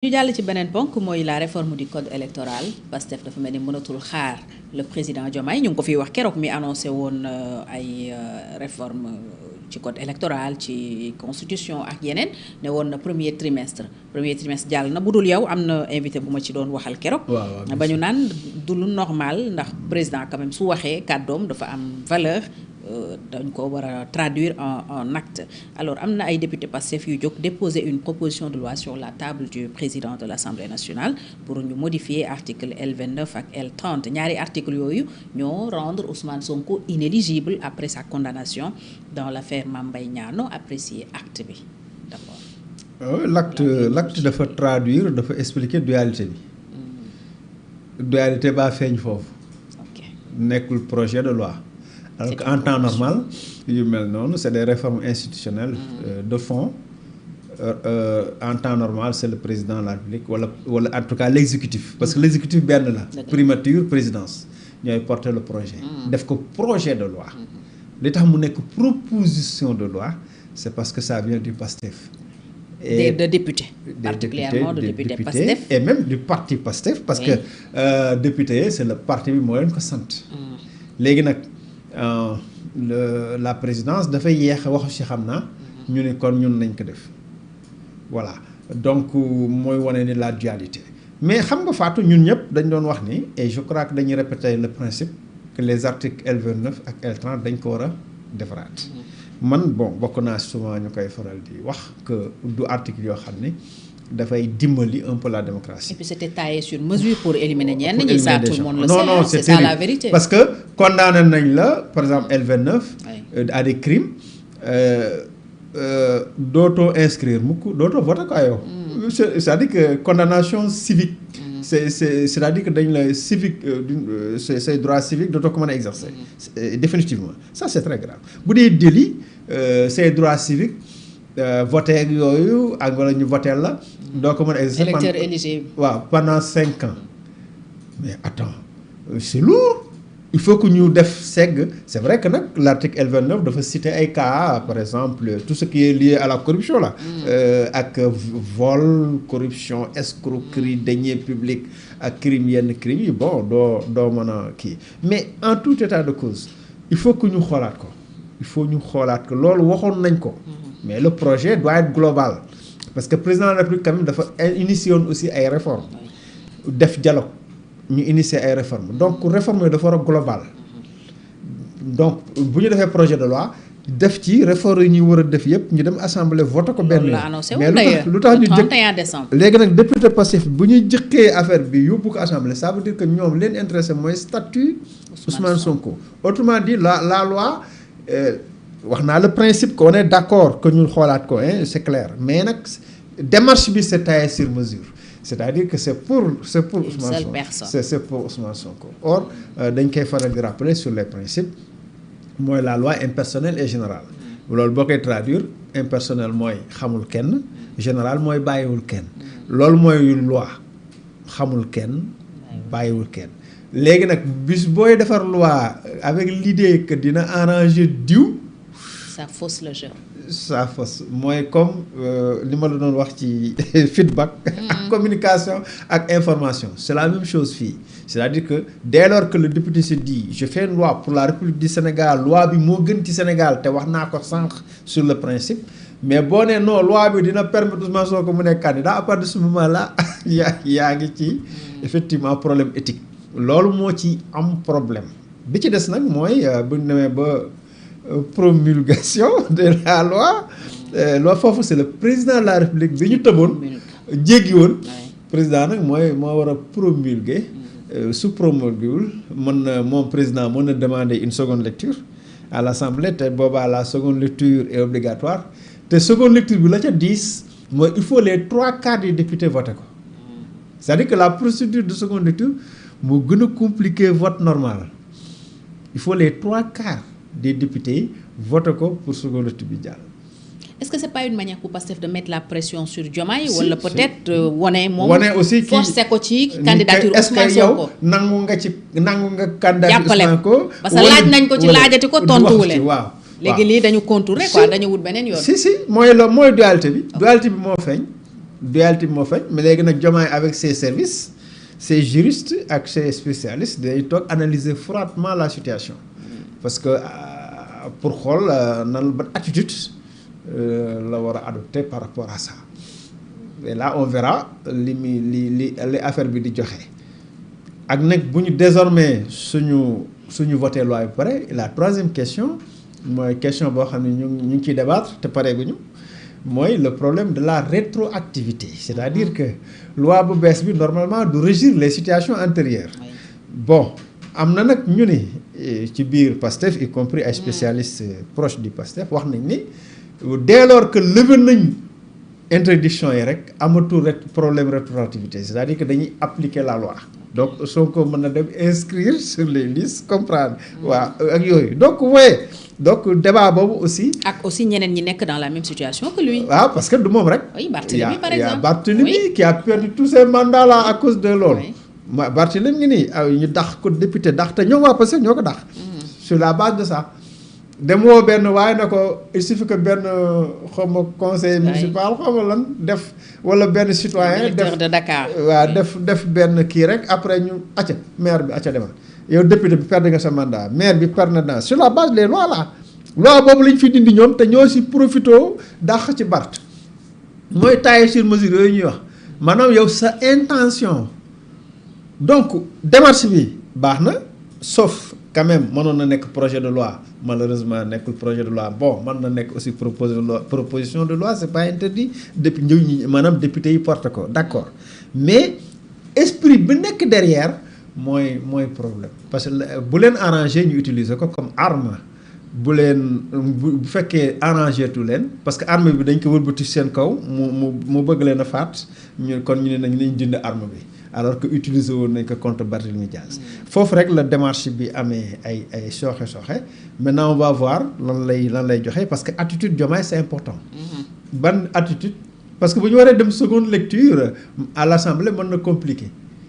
ñu jàll ci beneen ponk mooy la réforme du code électoral Pastef dafa mel ni mënatul xaar le président Diomaye ñu ngi ko fiy wax keroog mi annoncé woon ay réforme ci code électoral ci constitution ak yeneen ne woon na premier trimestre jàll na bu dul yow am na invité bu ma ci doon waxal keroog ba ñu naan du lu normal ndax président quand même su waxee kàddoom dafa am valeur dañ ko war a traduire en acte alors am na ay député Pastef yu jóg déposer une proposition de loi sur la table du président de l'Assemblée nationale pour ñu modifier article L29 ak L30 ñaari article yooyu ñoo rendre Ousmane Sonko inéligible après sa condamnation dans l'affaire Mame Mbaye Niang noo apprécier acte bi d'abord. l'acte dafa traduire dafa expliquer dualité bi. dualité baa feeñ foofu. nekkul projet de loi. alors qu'en temps normal yu mel noonu c'est des réformes institutionnelles de fond en temps normal c'est le président de la République wala en tout cas l'exécutif parce que l'exécutif benn la primature présidence ñooy porter le projet def ko projet de loi li tax mu nekk proposition de loi c'est parce que ça vient du PASTEF et de députés particulièrement de députés PASTEF et même du parti PASTEF parce que député c'est le parti bi moo leen ko sant léegi nag la présidence dafay yéex a waxu ci xam naa ñu ne kon ñun nañ ko def voilà donc mooy wane ni la dualité mais xam nga Fatou ñun ñëpp dañ doon wax ni et je crois que dañuy répéter le principe que les articles L29 ak L30 dañ ko war a defaraat man bon bokk naa souvent ñu koy faral di wax que du article yoo xam ne dafay dimbali un peu la démocratie. Et puis c'était taillé sur mesure pour éliminer ñenn ñi ça tout le monde le sait. Non, c'est ça la vérité. Parce que condamné nañ la par exemple L29 à des crimes dootoo inscrire mukk dootoo voter quoi yow. C'est-à-dire que condamnation civique. C'est-à-dire que dañ la civique ces droits civiques dootoo ko mën a exercer. Définitivement ça c'est très grave bu dee délit ces droits civiques. voté ak yooyu ak wala ñu voté la doo ko mën a exercer électeur éligible waaw pendant 5 ans mais attends c'est lourd il faut que ñu def segg c'est vrai que nag l'article L29 dafa citer ay cas par exemple tout ce qui est lié à la corruption là ak vol corruption escroquerie deniers publics ak crime yenn crime yi bon doo mën a kii mais en tout état de cause il faut que ñu xoolaat ko loolu waxoon nañ ko mais le projet doit être global parce que président de la République quand même dafa initié woon aussi ay réformes def dialogue ñu initier ay réformes donc réforme yooyu dafa war a global donc bu ñu defee projet de loi def ci réformes yi ñuy war a def yëpp ñu dem assemblée voté ko benn mais lu tax ñu jëkk léegi nag député Pastef bu ñuy jëkkee affaire bi yóbbu ko assemblée ça veut dire que ñoom leen intéressé mooy statut Ousmane Sonko autrement dit la loi wax naa le principe qu'on est d'accord que ñu xoolaat ko c'est clair mais nag démarche bi c'est taillé sur mesure c'est-à-dire que c'est pour Ousmane Sonko c'est pour Ousmane Sonko or dañ koy faral di rappeler sur les principes mooy la loi impersonnelle et générale loolu boo koy traduire impersonnel mooy xamul kenn général mooy bàyyiwul kenn loolu mooy loi xamul kenn bàyyiwul kenn léegi nag bis booy defar loi avec l'idée que dina arranger diw ça fausse le jeu. ça fausse mooy comme li ma la doon wax ci feedback. ak communication ak information c'est la même chose fii c'est-à-dire que dès lors que le député se dit je fais une loi pour la République du Sénégal loi bi moo gën ci Sénégal te wax naa ko sànq sur le principe mais boo nee non loi bi dina permettre Ousmane Sonko mu nekk candidat à partir de ce moment là yaa ngi ci effectivement problème éthique loolu moo ci am problème bi ci des nag mooy bu ñu demee ba. Promulgation de la loi foofu c'est le président de la République bi ñu tëboon jéggi woon président nag moo war a promulguer su promulguewul moom président mën na demander une seconde lecture à l'Assemblée te boobaa la seconde lecture est obligatoire te seconde lecture bi la ca 10 mooy il faut les 3/4 des députés voter ko c'est-à-dire que la procédure de seconde lecture moo gën a compliquer vote normal il faut les 3/4 des députés votent ko pour seconde lecture bi jàll. Est-ce que c'est pas une manière pour Pastef de mettre la pression sur Diomaye wala peut-être wane aussi forcé ko ci candidature Ousmane Sonko est-ce que yow nangu nga candidature Ousmane Sonko parce que laaj nañ ko ci laajati ko tontuwu leen waaw léegi lii dañu contourner quoi dañu wut beneen yoon si mooy dualité bi moo feeñ dualité bi moo feeñ mais léegi nag Diomaye avec ses services ses juristes ak ses spécialistes day toog analyser froidement la situation parce que pour xool nan ban attitude la war a adopter par rapport à ça et là on verra li affaire bi di joxe ak nag bu ñu désormais suñu voté loi bi pare la troisième question mooy question boo xam ne ñu ngi ciy débattre te pareeguñu mooy le problème de la rétroactivité c'est-à-dire que loi bu bees bi normalement du régir les situations antérieures bon am na nag ñu ni ci biir PASTEF y compris ay spécialistes proches du PASTEF wax nañ ni dès lors que levé nañ interdiction yi rek amatul problème rétroactivité c'est-à-dire que dañuy appliquer la loi donc Sonko mën na dem inscrire sur les listes comprendre waaw ak yooyu donc ouais donc débat boobu aussi. ak aussi ñeneen ñi nekk dans la même situation que lui. waaw parce que du moom rek. oui Barthélémy par exemple il y a Barthélémy qui a perdu tous ses mandats là à cause de loolu. ma Barthélémy ngi nii ñu dax ko député dax te ñoom waa parce que ñoo ko dax. sur la base de ça. dem woo benn waaye na ko il suffit que benn xawma conseil municipal xawma lan def wala benn citoyen def de Dakar waaw def benn kii rek après ñu acca maire bi acca demal yow député bi perdre nga sa mandat maire bi perdre na dans sur la base des lois là loi boobu lañ fi dindi ñoom te ñoo si profito dàq ci Bart mooy tailler sur mesure yooyu ñuy wax maanaam yow sa intention donc démarche bi baax na sauf quand même mënoon na nekk projet de loi malheureusement nekkul projet de loi bon mën na nekk aussi proposition de loi c'est pas interdit depuis ñëw ñi maanaam député yi porte ko d'accord mais esprit bi nekk derrière mooy problème parce que bu leen arrangé ñu utiliser ko comme arme bu fekkee arrangé tu leen parce que arme bi dañ ko wëlbati seen kaw mu bëgg leen a faat kon ñu ne nañ dindi arme bi alors que utiliser woon nañ ko contre Barthélémy Diaz foofu rek la démarche bi amee ay sooxe maintenant on va voir lan lay joxe parce que attitude Diomaye c'est important ban attitude parce que bu ñu waree dem seconde lecture à l'Assemblée mën na compliqué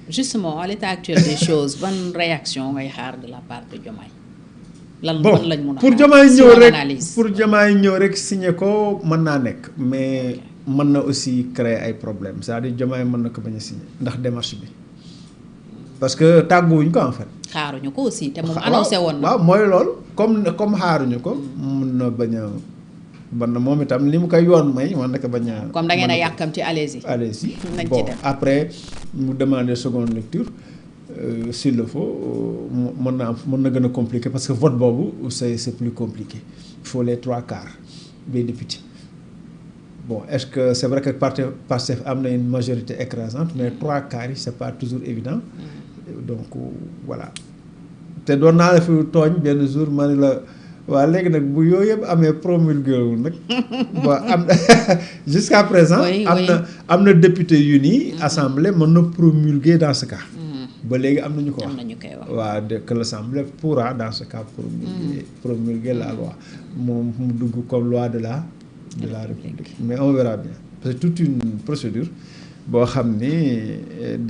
justement à l'état actuel des choses ban réaction ngay xaar de la part de Diomaye lan lañ mën a pour Diomaye ñëw rek signé ko mën naa nekk mais mën na aussi créer ay problèmes c'est-à-dire Diomaye mën na ko bañ a signé ndax démarche bi parce que tàgguwuñ ko en fait. xaaruñu ko aussi te moom annoncé woon na. waaw mooy loolu comme xaaruñu ko mun na bañ a ban moom itam li mu koy yoon may mën na ko bañ a. comme da ngeen a yàkkamti allez-y. allez-y nañ ci bon dem après mu demander seconde lecture s'il le faut mën na gën a compliqué parce que vote boobu c'est plus compliqué il faut les 3/4 des députés. Bon, est-ce que c'est vrai que PASTEF am na une majorité écrasante mais 3/4 yi c'est pas toujours évident donc voilà te doon naa la fi tooñ benn jour ma ne la waa léegi nag bu yooyu yëpp amee promulgué wu nag bon am jusqu'à présent am na député yu nii assemblée mën na promulguer dans ce cas ba léegi am na ñu ko wax waaw que l'assemblée pourra dans ce cas promulguer la loi moom mu dugg comme loi de la République mais on verra bien parce que toute une procédure boo xam ni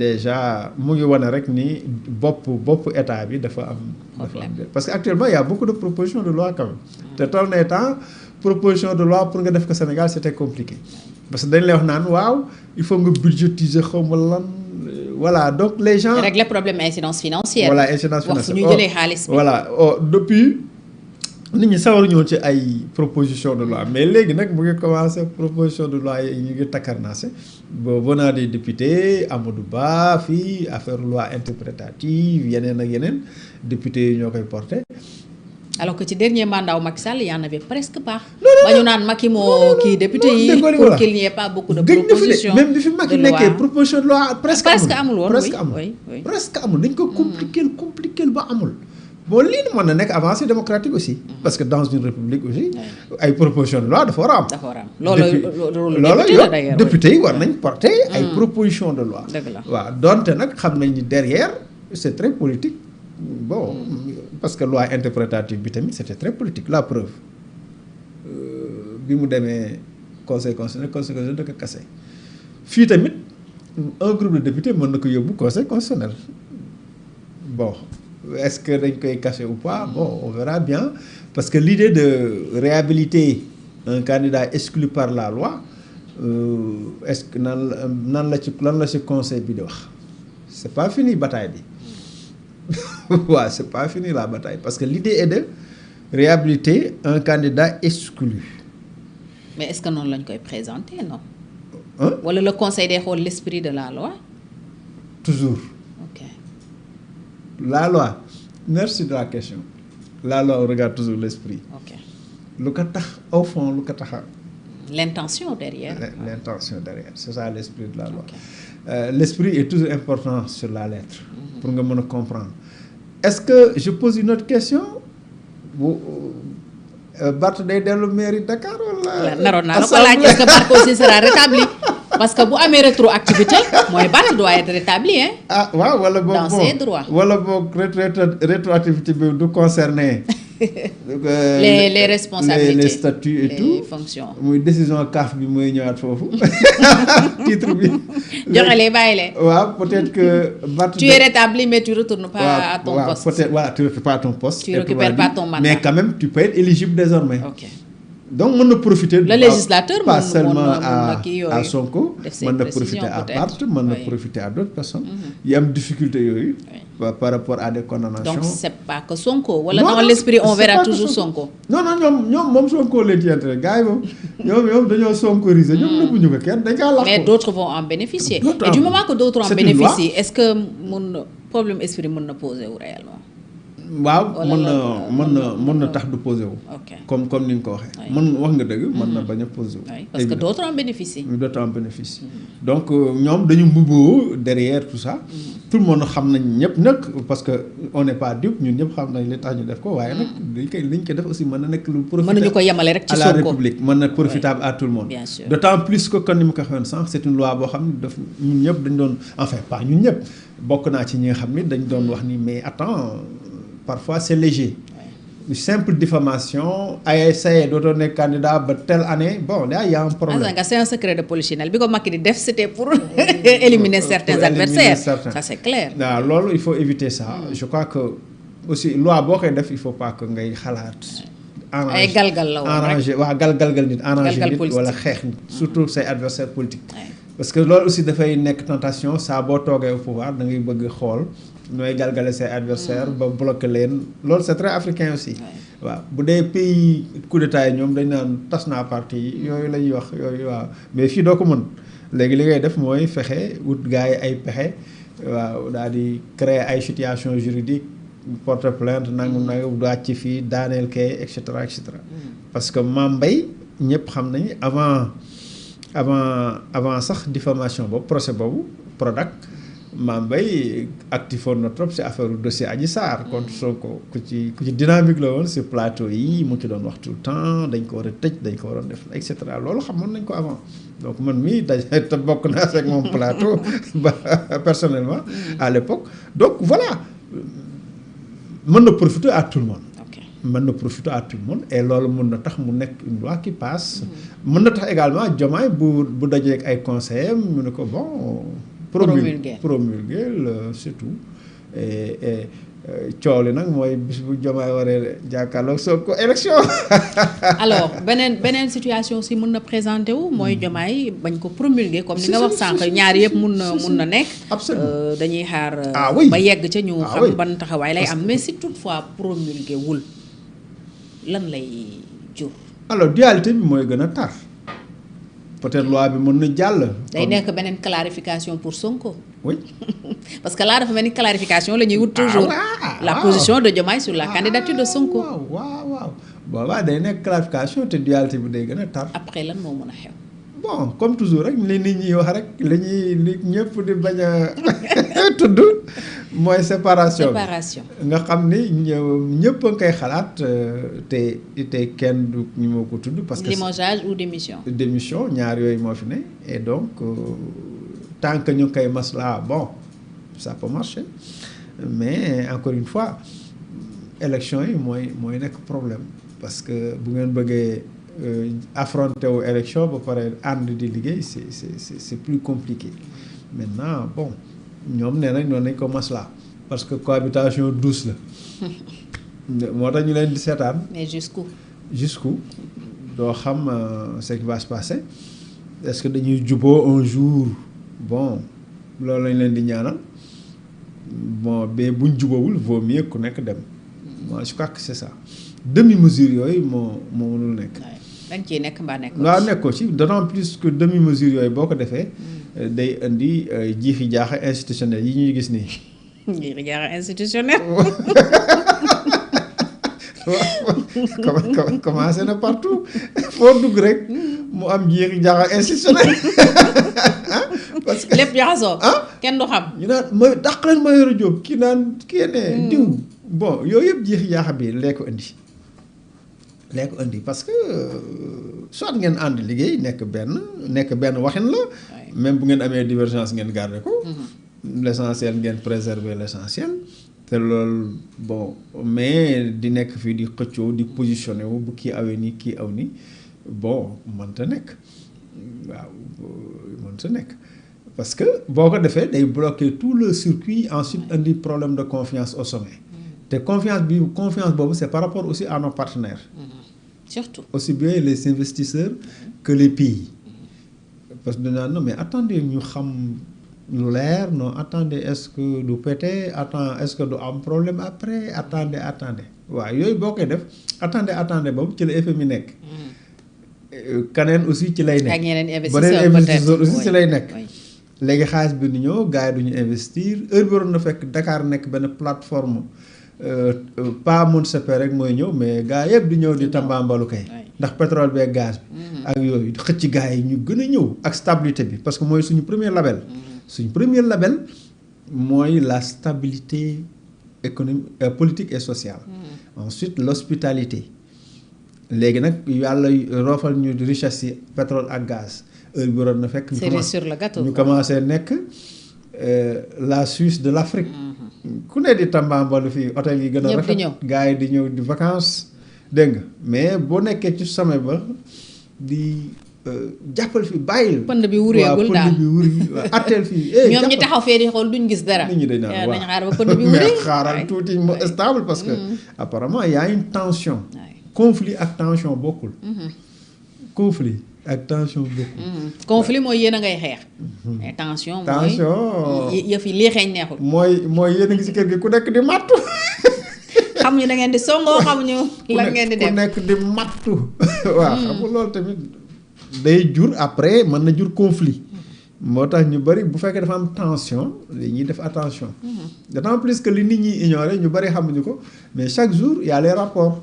déjà mu ngi wane rek ni bopp état bi dafa am parce que actuellement il y a beaucoup de propositions de loi quand même te toll na temps proposition de loi pour nga def ko Sénégal c'était compliqué parce que dañ lay wax naan waaw il faut nga budgétiser xaw ma lan voilà donc les gens régler problème incidence financière voilà incidence financière wax fu ñu jëlee xaalis bi voilà depuis nit ñi sawaru ñëwoon ci ay proposition de loi mais léegi nag mu ngi commencé proposition de loi yi ñu ngi takkarnaase ba venant des députés Amadou Ba fii affaire loi interprétative yeneen ak yeneen députés yi ñoo koy porté alors que ci dernier mandat wu Macky Sall y en avait presque pas ba ñu naan Macky moo kii député yi pour qu'il n'y ait pas beaucoup de propositions même bi fi Macky nekkee proposition de loi presque amul woon presque amul dañ ko compliqué ba amul bon lii mën na nekk avancée démocratique aussi parce que dans une république aussi ay proposition de loi dafa war a am loolu député yi war nañ porter ay proposition de loi waaw donte nag xam nañ ni derrière c'est très politique bon parce que loi interprétative bi tamit c'était très politique la preuve bi mu demee conseil constitutionnel da ko kase fii tamit un groupe de députés mën na ko yóbbu conseil constitutionnel bon est-ce que dañ koy cacher ou pas bon on verra bien parce que l'idée de réhabiliter un candidat exclu par la loi est-ce que nan la ci conseil bi di wax c'est pas fini bataille bi waaw c'est pas fini la bataille parce que l'idée est de réhabiliter un candidat exclu. Mais est-ce que noonu lañ koy présenter non. Hein? Wala le conseil day xool l'esprit de la loi. Toujours. Ok. La loi merci de la question. La loi on regarde toujours l'esprit. Ok. lu ko tax au fond lu ko tax a. L'intention derrière. L'intention derrière c'est ça l'esprit de la loi. Okay. L'esprit est toujours important sur la lettre. Pour nga mën a comprendre. Est-ce que je pose une autre question bu Barth day dellu mairie Dakar wala. naroon naa la ko laaj est-ce que Barth aussi sera rétabli parce que bu amee rétroactivité mooy Barth doit être rétabli hein. Ah waaw wala boog dans ses droits. wala boog rétroactivité bi du concerner. les responsabilités les statuts et tout les fonctions. muy décision CAF bi mooy ñëwaat foofu titre bi. joxe lee bàyyi lee. waaw peut-être que. Barth tu es rétabli mais tu retournes pas à ton poste. peut-être voilà tu récupères pas ton poste. tu récupères pas ton mandat mais quand même tu peux être éligible désormais. Ok. Donc mën na profiter. Le législateur pas seulement à Sonko. def mën na profiter à Barth mën na profiter à d'autres personnes. yi am difficulté yooyu. par rapport à des condamnations. Donc c'est pas que Sonko. Wala dans l'esprit on verra toujours Sonko. non ñoom moom Sonko leen ci intérêt gars yi moom ñoom dañoo sonkorisé. ñoom nëbbuñu ko kenn dañ kaa làqu. Mais d'autres vont en bénéficier. Et du moment que d'autres en bénéficient est-ce que mun na problème esprit mën na poser wu réellement. waaw mën na tax du posé wu. Ok. comme ni nga ko waxee. mën wax nga dëgg mën na bañ a posé wu. Parce que d'autres en bénéficient. D'autres en bénéficient. Donc ñoom dañu mbubboo derrière tout ça. Tout le monde xam nañ ñëpp nag parce que on n'est pas dupe ñun ñëpp xam nañ li tax ñu def ko waaye nag liñ ko def aussi mën na nekk lu profitable. mën nañu ko yemale rek ci Sonko à la République mën na profitable à tout le monde. Bien sûr. D'autant plus que comme ni ma ko waxee woon sànq c'est une loi boo xam ne daf ñun ñëpp dañ doon enfin pas ñun ñëpp bokk naa ci ñi nga xam ni dañ doon wax ni mais attends parfois c'est léger. Une simple diffamation ay saye dootoo nekk candidat ba telle année bon là y a un problème. C'est un secret de polichinelle bi ko Macky di def c'était pour éliminer certains adversaires. Ça c'est clair. waaw loolu il faut éviter ça. Je crois que aussi loi boo koy def il faut pas que ngay xalaat. ay galgal la woon rek arranger waaw galgal nit arranger nit wala xeex nit surtout say adversaires politiques. Parce que loolu aussi dafay nekk tentation saa boo toogee au pouvoir da ngay bëgg xool. nooy galgale ses adversaires ba bloquer leen loolu c'est très africain aussi. waaw bu dee pays coup d'état yi ñoom dañ naan tas naa parti yooyu la ñuy wax yooyu waaw mais fii doo ko mën léegi li ngay def mooy fexe wut gars yi ay pexe waaw daal di créer ay situation juridique porte plainte nangam daaj ci fii daaneel kay et cetera et cetera. parce que Mame Mbaye ñëpp xam nañu avant sax diffamation boobu procès boobu Prodac. Mame Mbaye actifoon na trop ci affaire dossier Adji Sarr contre Sonko ku ci dynamique la woon ci plateau yi mu ci doon wax tout le temps dañ ko war a tëj dañ ko waroon def et cetera loolu xamoon nañ ko avant donc man mii te bokk naa ak moom plateau ba personnellement à l'époque donc voilà mën na profiter à tout le monde. Mën na profiter à tout le monde et loolu mën na tax mu nekk une loi qui passe. Mën na tax également Diomaye bu dajee ak ay conseillers mu ne ko bon. promulguer c'est tout et coow li nag mooy bis bu Diomaye waree jàkkaarloog Sonko élection. Alors beneen situation si mën na présenter wu mooy Diomaye bañ ko promulguer comme ni nga wax sànq ñaar yëpp mun na nekk. Absolument dañuy xaar. ba yegg ca ñu xam ban taxawaay lay am mais si toutefois promulguer wul lan lay jur. Alors dualité bi mooy gën a tar. Peut-être loi bi mën na jàll. day nekk beneen clarification pour Sonko. Oui. Parce que là dafa mel ni clarification la ñuy wut toujours. La position de Diomaye sur la candidature de Sonko. waaw boobaa day nekk clarification te dualité bi day gën a tar. Après lan moo mën a xew. Bon comme toujours rek li nit ñi wax rek li ñëpp di bañ a tudd mooy séparation nga xam ni ñëpp a ngi koy xalaat te kenn du ñu moo ko tudd. Parce que limogeage ou démission. ñaar yooyu moo fi ne et donc tant que ñu ngi koy maslaa bon ça peut marcher mais encore une fois élection yi mooy nekk problème parce que bu ngeen bëggee. Affronter aux élections ba pare ànd di liggéey c'est plus compliqué maintenant bon ñoom nee nañ noonu nañ ko maslaa parce que cohabitation douce la moo tax ñu leen di seetaan. Mais jusqu'où doo xam ce qui va se passer est-ce que dañuy juboo un jour bon loolu lañ leen di ñaanal bon mais buñ juboowul vaut mieux ku nekk dem moi je crois que c'est ça demi-mesure yooyu moo mënul nekk. da nga ciy nekk mbaa nekkoo waaw nekkoo ci d'autant plus que demi-mesure yooyu boo ko defee day indi jiixi jaaxa institutionnel yi ñuy gis nii. jiixi jaaxa institutionnel. commencé na partout foo dugg rek mu am jiixi jaaxa institutionnel. parce que lépp jaxasoo. kenn du xam. ñu naan mooy dàq leen Mayoro Diop kii naan kii ne diw bon yooyu yëpp jiixi jaaxa bi lee ko indi. parce que soit ngeen ànd liggéey nekk benn waxin la. même bu ngeen amee divergence ngeen garder ko. l'essentiel ngeen préserver l'essentiel. te loolu bon mais di nekk fii di xëccoo di positionné wu bu kii awee nii kii aw nii bon mënta nekk waaw mënta nekk parce que boo ko defee day bloquer tout le circuit ensuite indi problème de confiance au sommet te confiance boobu c'est par rapport aussi à nos partenaires surtout aussi bien les investisseurs que les pays parce que dañu naan non mais attendez ñu xam lu leer non attendez est-ce que du pété est-ce que du am problème après attendez waaw yooyu boo koy def attendez boobu ci la FMI nekk. kaneen aussi ci lay nekk. ak ñeneen investisseurs aussi ci lay nekk. léegi xaalis bi ni ñëw gars yi duñu investir heure bi waroon na fekk Dakar nekk benn plateforme pas Montseper rek mooy ñëw mais gars yëpp di ñëw di tambaambalu kay. ndax pétrole bi ak gaz bi. ak yooyu xëcc gars yi ñu gën a ñëw ak stabilité bi parce que mooy suñu premier label. suñ premier label mooy la stabilité économique politique et sociale. Ensuite l'hospitalité léegi nag yàlla roofal ñu richesse yi pétrole ak gaz heure bi waroon na fekk. ñu commencé nekk la Suisse de l'Afrique. ku ne di tambaambalu fii hôtel yi gën a rafet gars yi di ñëw di vacances dégg nga mais boo nekkee ci sommet ba di. jàppal fi bàyyil. pënd bi wureegul daal pënd bi wuri atteel fii. ñoom ñi taxaw fee di xool duñ gis dara. nit ñi dañ naan waaw dañ xaar ba pënd bi wuri. mais xaaral tuuti mu stable parce que apparemment y a une tension. conflit ak tension bokkul. conflit ak tension bokkul. conflit mooy yéen a ngay xeex. mais tension mooy yëf yi lii xeeñ neexul. mooy yéen a ngi si kër gi ku nekk di mattu. xamuñu da ngeen di songoo xamuñu lan ngeen di def ku nekk di mattu. waaw xam nga loolu tamit. day jur après mën na jur conflit moo tax ñu bari bu fekkee dafa am tension dañuy def attention d'autant plus que li nit ñi ignorer ñu bari xamuñu ko mais chaque jour il y a les rapports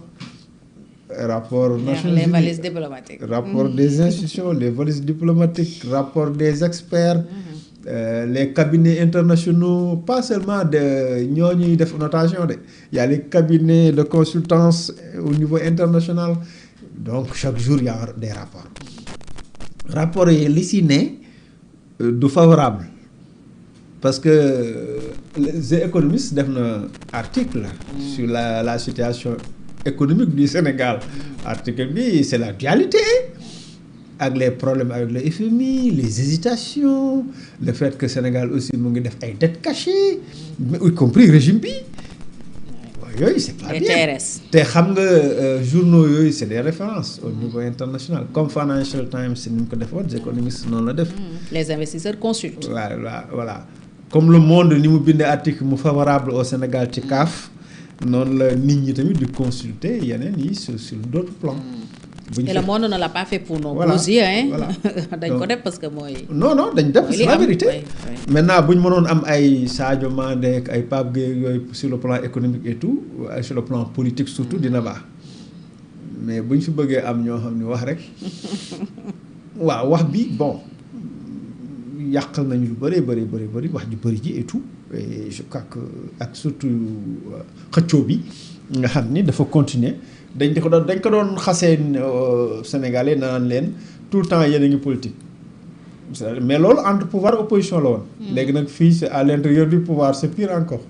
Nations Unies, les valises diplomatiques rapport des institutions les valises diplomatiques rapport des experts les cabinets internationaux pas seulement de ñoo ñuy def notation de il y a les cabinets de consultance au niveau international donc chaque jour il y a des rapports yi li si ne du favorable parce que les économistes def na article sur la situation économique du Sénégal article bi c'est la dualité ak les problèmes avec le FMI les hésitations le fait que Sénégal aussi mu ngi def ay dettes cachées y compris régime bi yooyu c'est pas bien te xam nga journaux yooyu c'est des références au niveau international comme Financial Times ni mu ko defoon les économistes noonu la def. les investisseurs consultent. voilà comme Le Monde ni mu bindee article mu favorable au Sénégal ci CAF noonu la nit ñi tamit di consulter yeneen yi sur d'autres plans. et Le Monde ne l'a pas fait pour nos beaux yeux hein. dañ ko def parce que mooy. non dañ def c'est la vérité. maintenant bu ñu mënoon am ay Sadio Mané ak ay Pape Gueye yooyu sur le plan économique et tout sur le plan politique surtout dina baax mais bu ñu fi bëggee am ñoo xam ne wax rek waaw wax bi bon yàqal nañu lu bari wax ju bari ji et tout et je crois que ak surtout xëccoo bi nga xam ni dafa continuer. dañ ko doon xasee Sénégalais naan leen tout le temps yéen a ngi politique mais loolu entre pouvoir opposition la woon. léegi nag fii c'est à l'intérieur du pouvoir c'est pire encore.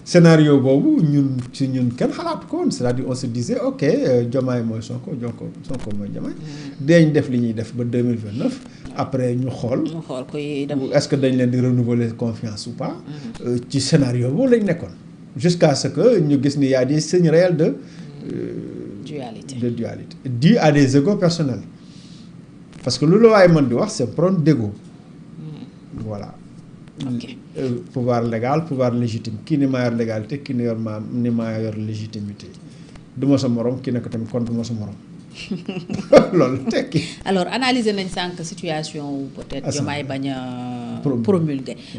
scénario boobu ñun kenn xalaat ko woon c'est-à-dire on se disait ok Diomaye mooy Sonko mooy Diomaye. dañ def li ñuy def ba 2029 après ñu xool. est-ce que dañ leen di renouveler confiance ou pas. ci scénario boobu lañ nekkoon. jusqu'à ce que ñu gis ni y a des signes réels de dualité dû à des égos personnels parce que lu la waaye mën di wax c'est problème d'ego. Voilà. Ok. Pouvoir légal pouvoir légitime kii ni maa yor légalité kii ni maa yor légitimité du ma sa morom kii ne ko tamit kon du ma sa morom loolu tekki. alors analyser nañ sànq situation peut-être Diomaye bañ a promulguer